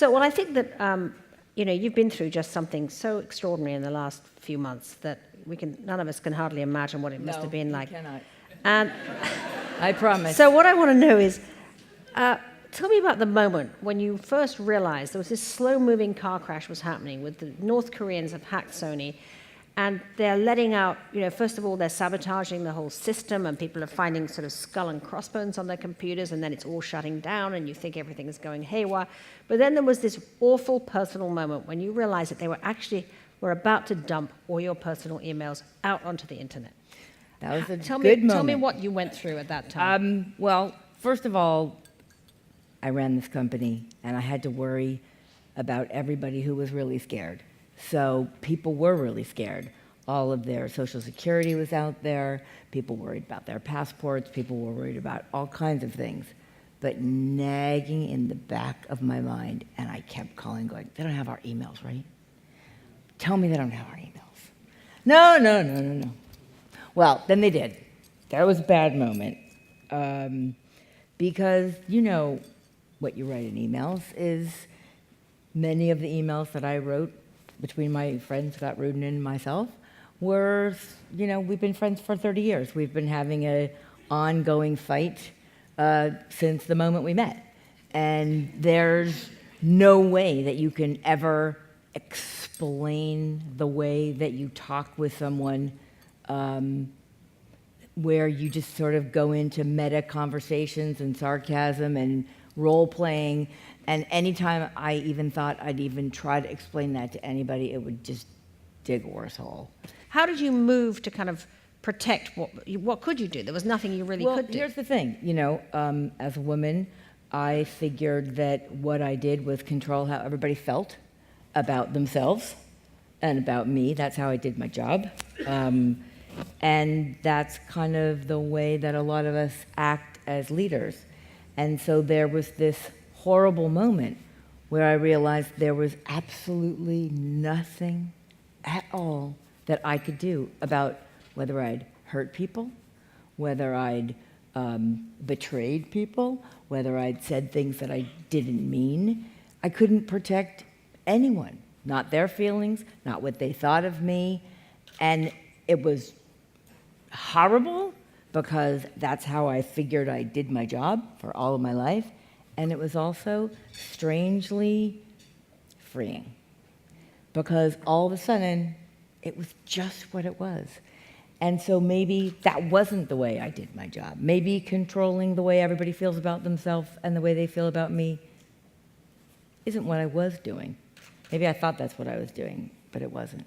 Well, I think that, you've been through just something so extraordinary in the last few months that none of us can hardly imagine what it must have been like. No, you cannot. And I promise. so what I want to know is, tell me about the moment when you first realized there was this slow-moving car crash was happening with the North Koreans have hacked Sony, and they're letting out, first of all, they're sabotaging the whole system, and people are finding sort of skull and crossbones on their computers, and then it's all shutting down, and you think everything is going haywire. But then there was this awful personal moment when you realized that they were about to dump all your personal emails out onto the internet. That was a good moment. Tell me what you went through at that time. Well, first of all, I ran this company, and I had to worry about everybody who was really scared. So people were really scared. All of their Social Security was out there. People worried about their passports. People were worried about all kinds of things. But nagging in the back of my mind, and I kept calling, going, they don't have our emails, right? Tell me they don't have our emails. No. Well, then they did. That was a bad moment. Because what you write in emails is many of the emails that I wrote between my friend Scott Rudin and myself were, we've been friends for 30 years. We've been having an ongoing fight since the moment we met. And there's no way that you can ever explain the way that you talk with someone where you just sort of go into meta conversations and sarcasm and role-playing. And anytime I even thought I'd even try to explain that to anybody, it would just dig a worse hole. How did you move to kind of protect what could you do? There was nothing you really could do. Well, here's the thing. As a woman, I figured that what I did was control how everybody felt about themselves and about me. That's how I did my job. And that's kind of the way that a lot of us act as leaders. And so there was this horrible moment where I realized there was absolutely nothing at all that I could do about whether I'd hurt people, whether I'd betrayed people, whether I'd said things that I didn't mean. I couldn't protect anyone, not their feelings, not what they thought of me. And it was horrible because that's how I figured I did my job for all of my life. And it was also strangely freeing because all of a sudden it was just what it was. And so maybe that wasn't the way I did my job. Maybe controlling the way everybody feels about themselves and the way they feel about me isn't what I was doing. Maybe I thought that's what I was doing, but it wasn't.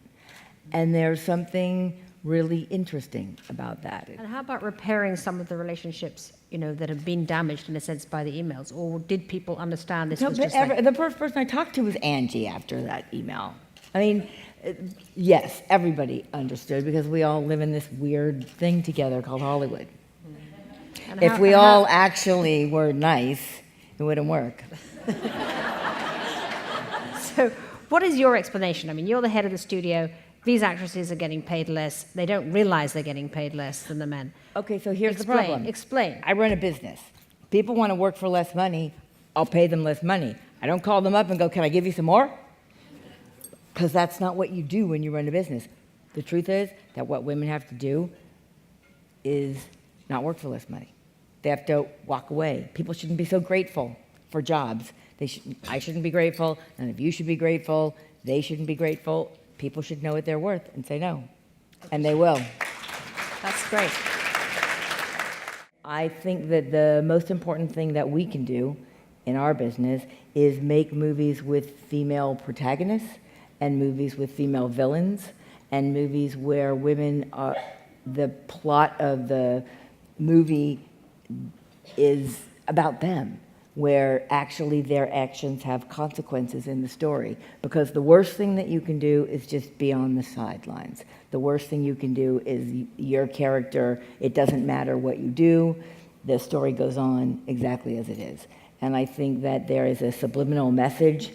And there's something really interesting about that. And how about repairing some of the relationships, that have been damaged in a sense by the emails? Or did people understand this was just the first person I talked to was Angie after that email. I mean, yes, everybody understood because we all live in this weird thing together called Hollywood. If we all actually were nice, it wouldn't work. So what is your explanation? I mean, you're the head of the studio. These actresses are getting paid less. They don't realize they're getting paid less than the men. Okay, so here's the problem. Explain. I run a business. People want to work for less money. I'll pay them less money. I don't call them up and go, can I give you some more? Because that's not what you do when you run a business. The truth is that what women have to do is not work for less money. They have to walk away. People shouldn't be so grateful for jobs. I shouldn't be grateful. None of you should be grateful. They shouldn't be grateful. People should know what they're worth and say no. And they will. That's great. I think that the most important thing that we can do in our business is make movies with female protagonists and movies with female villains and movies where women are, the plot of the movie is about them, where actually their actions have consequences in the story. Because the worst thing that you can do is just be on the sidelines. The worst thing you can do is your character, it doesn't matter what you do, the story goes on exactly as it is. And I think that there is a subliminal message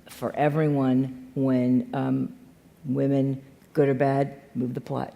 for everyone when women, good or bad, move the plot.